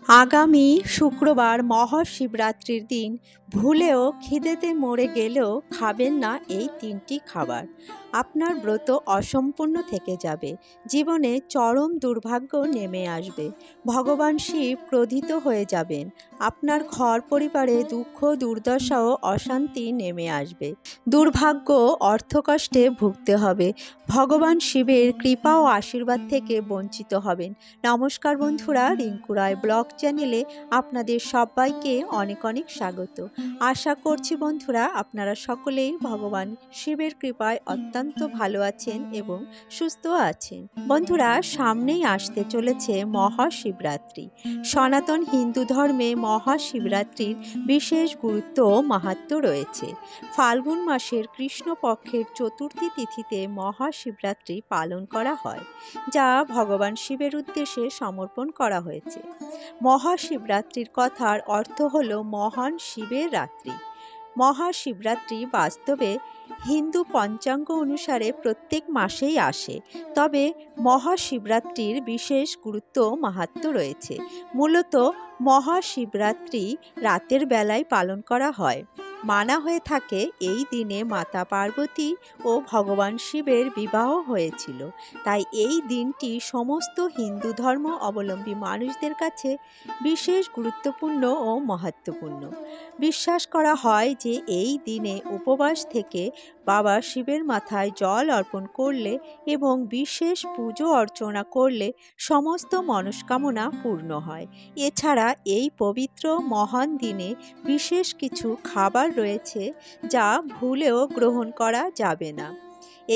আগামী শুক্রবার মহাশিবরাত্রির দিন ভুলেও খিদেতে মরে গেলেও খাবেন না এই তিনটি খাবার। আপনার ব্রত অসম্পূর্ণ থেকে যাবে, জীবনে চরম দুর্ভাগ্য নেমে আসবে, ভগবান শিব ক্রোধিত হয়ে যাবেন, আপনার ঘর পরিবারে দুঃখ দুর্দশা ও অশান্তি নেমে আসবে, দুর্ভাগ্য অর্থকষ্টে ভুগতে হবে, ভগবান শিবের কৃপা ও আশীর্বাদ থেকে বঞ্চিত হবেন। নমস্কার বন্ধুরা, রিঙ্কু রায় ব্লগ চ্যানেলে আপনাদের সবাইকে অনেক অনেক স্বাগত। আশা করছি বন্ধুরা আপনারা সকলেই ভগবান শিবের কৃপায় অত্যন্ত ভালো আছেন এবং সুস্থ আছেন। বন্ধুরা, সামনেই আসতে চলেছে মহাশিবরাত্রি। সনাতন হিন্দু ধর্মে মহাশিবরাত্রির বিশেষ গুরুত্ব ও মাহাত্ম্য রয়েছে। ফাল্গুন মাসের কৃষ্ণপক্ষের চতুর্থী তিথিতে মহাশিবরাত্রি পালন করা হয়, যা ভগবান শিবের উদ্দেশ্যে সমর্পণ করা হয়েছে। মহাশিবরাত্রির কথার অর্থ হল মহান শিবের রাত্রি। মহাশিবরাত্রি বাস্তবে হিন্দু পঞ্চাঙ্গ অনুসারে প্রত্যেক মাসেই আসে, তবে মহাশিবরাত্রির বিশেষ গুরুত্ব মাহাত্ম্য রয়েছে। মূলত মহাশিবরাত্রি রাতের বেলায় পালন করা হয়। মানা হয়ে থাকে এই দিনে মাতা পার্বতী ও ভগবান শিবের বিবাহ হয়েছিল, তাই এই দিনটি সমস্ত হিন্দু ধর্ম অবলম্বী মানুষদের কাছে বিশেষ গুরুত্বপূর্ণ ও মহত্বপূর্ণ। বিশ্বাস করা হয় যে এই দিনে উপবাস থেকে বাবা শিবের মাথায় জল অর্পণ করলে এবং বিশেষ পুজো অর্চনা করলে সমস্ত মনস্কামনা পূর্ণ হয়। এছাড়া এই পবিত্র মহান দিনে বিশেষ কিছু খাবার রয়েছে যা ভুলেও গ্রহণ করা যাবে না।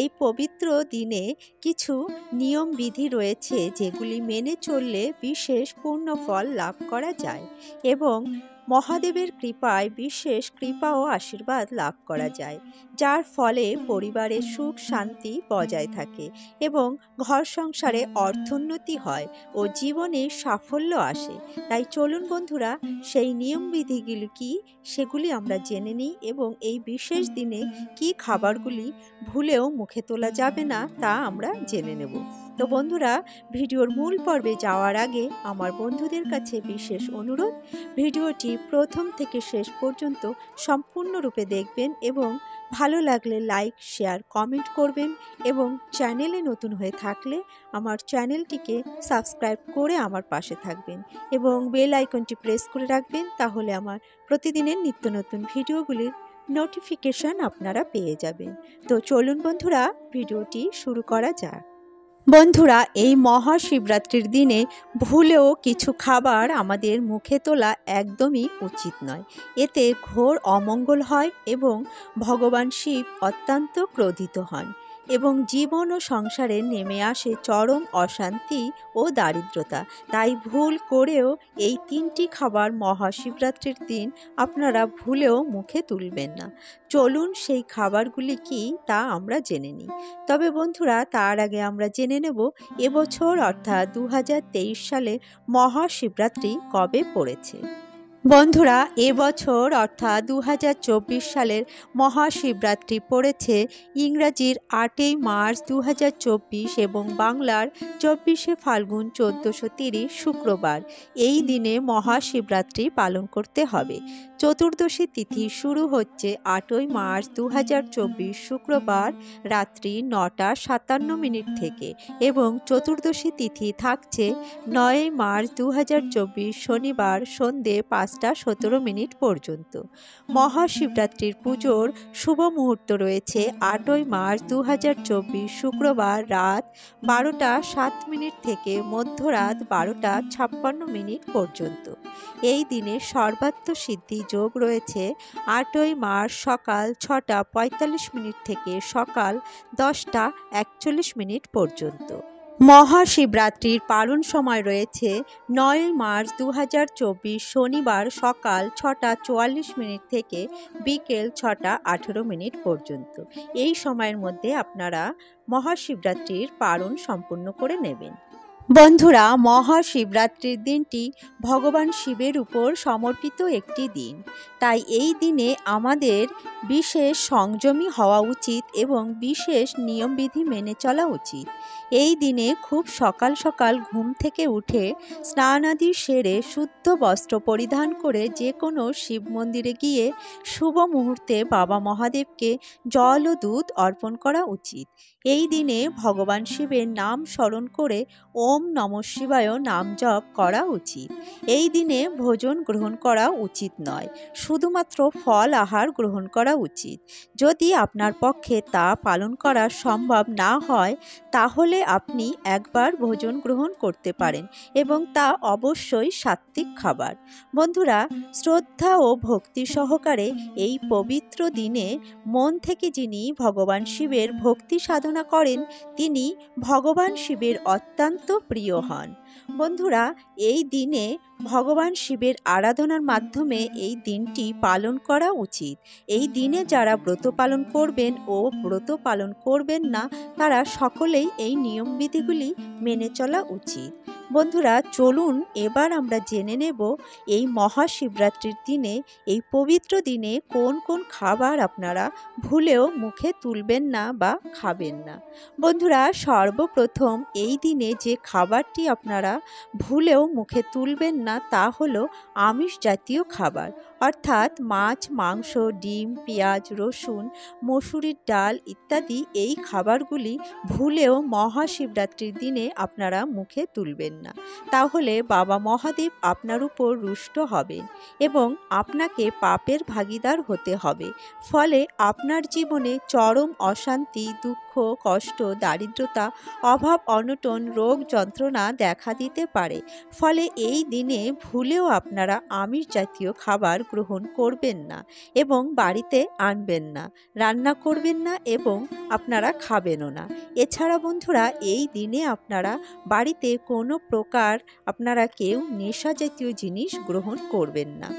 এই পবিত্র দিনে কিছু নিয়ম বিধি রয়েছে যেগুলি মেনে চললে বিশেষ পূর্ণ ফল লাভ করা যায় এবং মহাদেবের কৃপায় বিশেষ কৃপা ও আশীর্বাদ লাভ করা যায়, যার ফলে পরিবারে সুখ শান্তি বজায় থাকে এবং ঘর সংসারে অর্থোন্নতি হয় ও জীবনে সাফল্য আসে। তাই চলুন বন্ধুরা, সেই নিয়মবিধিগুলি কি সেগুলি আমরা জেনে নিই এবং এই বিশেষ দিনে কি খাবারগুলি ভুলেও মুখে তোলা যাবে না তা আমরা জেনে নেব। তো বন্ধুরা, ভিডিওর মূল পর্বে যাওয়ার আগে আমার বন্ধুদের কাছে বিশেষ অনুরোধ, ভিডিওটি প্রথম থেকে শেষ পর্যন্ত সম্পূর্ণরূপে দেখবেন এবং ভালো লাগলে লাইক শেয়ার কমেন্ট করবেন এবং চ্যানেলে নতুন হয়ে থাকলে আমার চ্যানেলটিকে সাবস্ক্রাইব করে আমার পাশে থাকবেন এবং বেল আইকনটি প্রেস করে রাখবেন, তাহলে আমার প্রতিদিনের নিত্য নতুন ভিডিওগুলির নোটিফিকেশন আপনারা পেয়ে যাবেন। তো চলুন বন্ধুরা, ভিডিওটি শুরু করা যাক। বন্ধুরা, এই মহাশিবরাত্রির দিনে ভুলেও কিছু খাবার আমাদের মুখে তোলা একদমই উচিত নয়। এতে ঘোর অমঙ্গল হয় এবং ভগবান শিব অত্যন্ত ক্রোধিত হন এবং জীবন ও সংসারে নেমে আসে চরম অশান্তি ও দারিদ্রতা। তাই ভুল করেও এই তিনটি খাবার মহাশিবরাত্রির দিন আপনারা ভুলেও মুখে তুলবেন না। চলুন সেই খাবারগুলি কি তা আমরা জেনে নিই। তবে বন্ধুরা, তার আগে আমরা জেনে নেব এবছর অর্থাৎ 2023 সালে মহাশিবরাত্রি কবে পড়েছে। বন্ধুরা, এবছর অর্থাৎ 2024 সালের মহাশিবরাত্রি পড়েছে ইংরাজির 8ই মার্চ 2024 এবং বাংলার 24শে ফাল্গুন 1430 শুক্রবার। এই দিনে মহাশিবরাত্রি পালন করতে হবে। চতুর্দশী তিথি শুরু হচ্ছে 8ই মার্চ 2024 শুক্রবার রাত্রি 9:57 থেকে এবং চতুর্দশী তিথি থাকছে 9ই মার্চ 2024 শনিবার সন্ধে 5:17 পর্যন্ত। মহাশিবরাত্রির পুজোর শুভ মুহূর্ত রয়েছে 8ই মার্চ 2024 শুক্রবার রাত 12:07 থেকে মধ্যরাত 12:56 পর্যন্ত। এই দিনে সর্বাত্ম সিদ্ধি যোগ রয়েছে 8ই মার্চ সকাল 6:45 থেকে সকাল 10:41 পর্যন্ত। মহাশিবরাত্রির পালন সময় রয়েছে 9ই মার্চ 2024 শনিবার সকাল 6:44 থেকে বিকেল 6:18 পর্যন্ত। এই সময়ের মধ্যে আপনারা মহাশিবরাত্রির পালন সম্পূর্ণ করে নেবেন। বন্ধুরা, মহাশিবরাত্রির দিনটি ভগবান শিবের উপর সমর্পিত একটি দিন। তাই এই দিনে আমাদের বিশেষ সংযমী হওয়া উচিত এবং বিশেষ নিয়মবিধি মেনে চলা উচিত। এই দিনে খুব সকাল সকাল ঘুম থেকে উঠে স্নানাদি সেরে শুদ্ধ বস্ত্র পরিধান করে যে কোনো শিব মন্দিরে গিয়ে শুভ মুহূর্তে বাবা মহাদেবকে জল ও দুধ অর্পণ করা উচিত। এই দিনে ভগবান শিবের নাম স্মরণ করে ওম নমঃ শিবায় নাম জপ করা উচিত। এই দিনে ভোজন গ্রহণ করা উচিত নয়, শুধুমাত্র ফল আহার গ্রহণ করা উচিত। যদি আপনার পক্ষে তা পালন করা সম্ভব না হয় তাহলে আপনি একবার ভোজন গ্রহণ করতে পারেন এবং তা অবশ্যই সাত্ত্বিক খাবার। বন্ধুরা, শ্রদ্ধা ও ভক্তি সহকারে এই পবিত্র দিনে মন থেকে যিনি ভগবান শিবের ভক্তি সাধনা করেন তিনি ভগবান শিবের অত্যন্ত প্রিয় হন। বন্ধুরা, এই দিনে ভগবান শিবের আরাধনার মাধ্যমে এই দিনটি পালন করা উচিত। এই দিনে যারা ব্রত পালন করবেন ও ব্রত পালন করবেন না তারা সকলেই এই নিয়মবিধিগুলি মেনে চলা উচিত। বন্ধুরা, চলুন এবার আমরা জেনে নেব এই মহাশিবরাত্রির দিনে, এই পবিত্র দিনে কোন কোন খাবার আপনারা ভুলেও মুখে তুলবেন না বা খাবেন না। বন্ধুরা, সর্বপ্রথম এই দিনে যে খাবারটি আপনারা ভুলেও মুখে তুলবেন না তা হলো আমিষ জাতীয় খাবার, অর্থাৎ মাছ, মাংস, ডিম, পেঁয়াজ, রসুন, মসুরির ডাল ইত্যাদি। এই খাবারগুলি ভুলেও মহাশিবরাত্রির দিনে আপনারা মুখে তুলবেন না, তাহলে বাবা মহাদেব আপনার উপর রুষ্ট হবেন এবং আপনাকে পাপের ভাগীদার হতে হবে। ফলে আপনার জীবনে চরম অশান্তি, দুঃখ, কষ্ট, দারিদ্রতা, অভাব, অনটন, রোগ, যন্ত্রণা দেখা দিতে পারে। ফলে এই দিনে ভুলেও আপনারা আমিষ জাতীয় খাবার গ্রহণ করবেন না এবং বাড়িতে আনবেন না, রান্না করবেন না এবং আপনারা খাবেনও না। এছাড়া বন্ধুরা, এই দিনে আপনারা বাড়িতে কোনো প্রকার আপনারা কেউ নেশা জাতীয় জিনিস গ্রহণ করবেন না।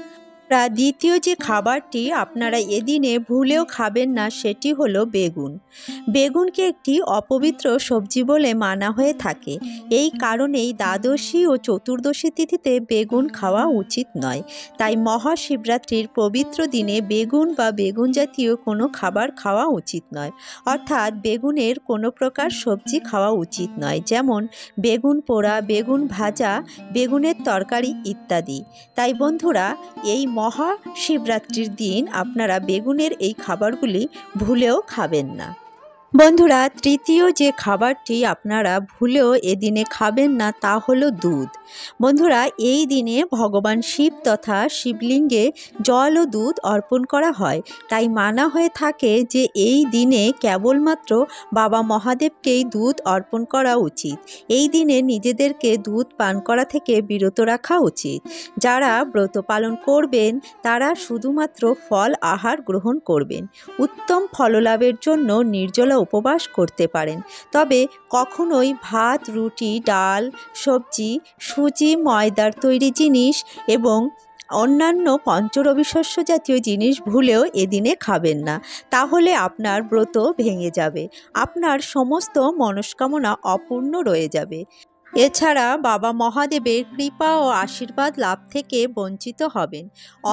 দ্বিতীয় যে খাবারটি আপনারা এদিনে ভুলেও খাবেন না সেটি হলো বেগুন। বেগুনকে একটি অপবিত্র সবজি বলে মানা হয়ে থাকে। এই কারণেই দ্বাদশী ও চতুর্দশী তিথিতে বেগুন খাওয়া উচিত নয়। তাই মহাশিবরাত্রির পবিত্র দিনে বেগুন বা বেগুন জাতীয় কোনো খাবার খাওয়া উচিত নয়, অর্থাৎ বেগুনের কোনো প্রকার সবজি খাওয়া উচিত নয়, যেমন বেগুন পোড়া, বেগুন ভাজা, বেগুনের তরকারি ইত্যাদি। তাই বন্ধুরা, এই মহাশিবরাত্রির দিন আপনারা বেগুনের এই খাবারগুলি ভুলেও খাবেন না। বন্ধুরা, তৃতীয় যে খাবারটি আপনারা ভুলেও এদিনে খাবেন না তা হলো দুধ। বন্ধুরা, এই দিনে ভগবান শিব তথা শিবলিঙ্গে জল ও দুধ অর্পণ করা হয়। তাই মানা হয়ে থাকে যে এই দিনে কেবলমাত্র বাবা মহাদেবকেই দুধ অর্পণ করা উচিত। এই দিনে নিজেদেরকে দুধ পান করা থেকে বিরত রাখা উচিত। যারা ব্রত পালন করবেন তারা শুধুমাত্র ফল আহার গ্রহণ করবেন। উত্তম ফললাভের জন্য নির্জলা উপবাস করতে পারেন, তবে কখনোই ভাত, রুটি, ডাল, সবজি, সুজি, ময়দার তৈরি জিনিস এবং অন্যান্য পঞ্চরবি শস্য জাতীয় জিনিস ভুলেও এদিনে খাবেন না, তাহলে আপনার ব্রত ভেঙে যাবে, আপনার সমস্ত মনস্কামনা অপূর্ণ রয়ে যাবে। এছাড়া বাবা মহাদেবের কৃপা ও আশীর্বাদ লাভ থেকে বঞ্চিত হবেন।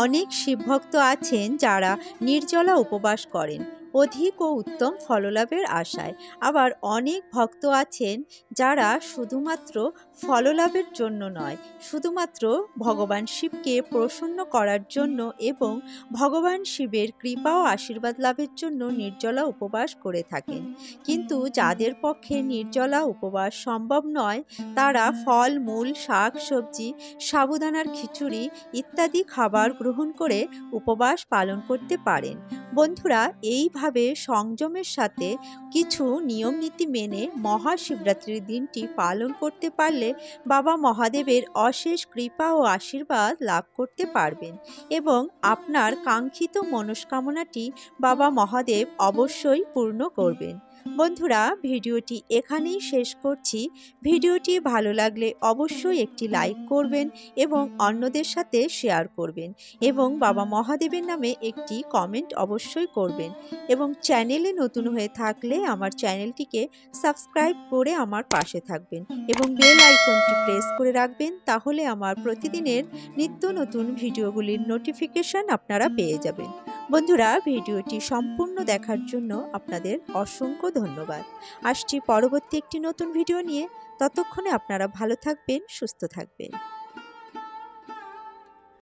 অনেক শিবভক্ত আছেন যারা নির্জলা উপবাস করেন অধিক ও উত্তম ফললাভের আশায়। আবার অনেক ভক্ত আছেন যারা শুধুমাত্র ফললাভের জন্য নয়, শুধুমাত্র ভগবান শিবকে প্রসন্ন করার জন্য এবং ভগবান শিবের কৃপা ও আশীর্বাদ লাভের জন্য নির্জলা উপবাস করে থাকেন। কিন্তু যাদের পক্ষে নির্জলা উপবাস সম্ভব নয় তারা ফল, মূল, শাক, সবজি, সাবুদানার খিচুড়ি ইত্যাদি খাবার গ্রহণ করে উপবাস পালন করতে পারেন। বন্ধুরা, এইভাবে সংযমের সাথে কিছু নিয়ম নীতি মেনে মহাশিবরাত্রির দিনটি পালন করতে পারলে বাবা মহাদেবের অশেষ কৃপা ও আশীর্বাদ লাভ করতে পারবেন এবং আপনার কাঙ্ক্ষিত মনস্কামনাটি বাবা মহাদেব অবশ্যই পূর্ণ করবেন। বন্ধুরা, ভিডিওটি এখানেই শেষ করছি। ভিডিওটি ভালো লাগলে অবশ্যই একটি লাইক করবেন এবং অন্যদের সাথে শেয়ার করবেন এবং বাবা মহাদেবের নামে একটি কমেন্ট অবশ্যই করবেন এবং চ্যানেলে নতুন হয়ে থাকলে আমার চ্যানেলটিকে সাবস্ক্রাইব করে আমার পাশে থাকবেন এবং বেল আইকনটি প্রেস করে রাখবেন। তাহলে আমার প্রতিদিনের নিত্য নতুন ভিডিওগুলির নোটিফিকেশন আপনারা পেয়ে যাবেন। বন্ধুরা, ভিডিওটি সম্পূর্ণ দেখার জন্য আপনাদের অসংখ্য ধন্যবাদ। আসছি পরবর্তী একটি নতুন ভিডিও নিয়ে। ততক্ষণে আপনারা ভালো থাকবেন, সুস্থ থাকবেন।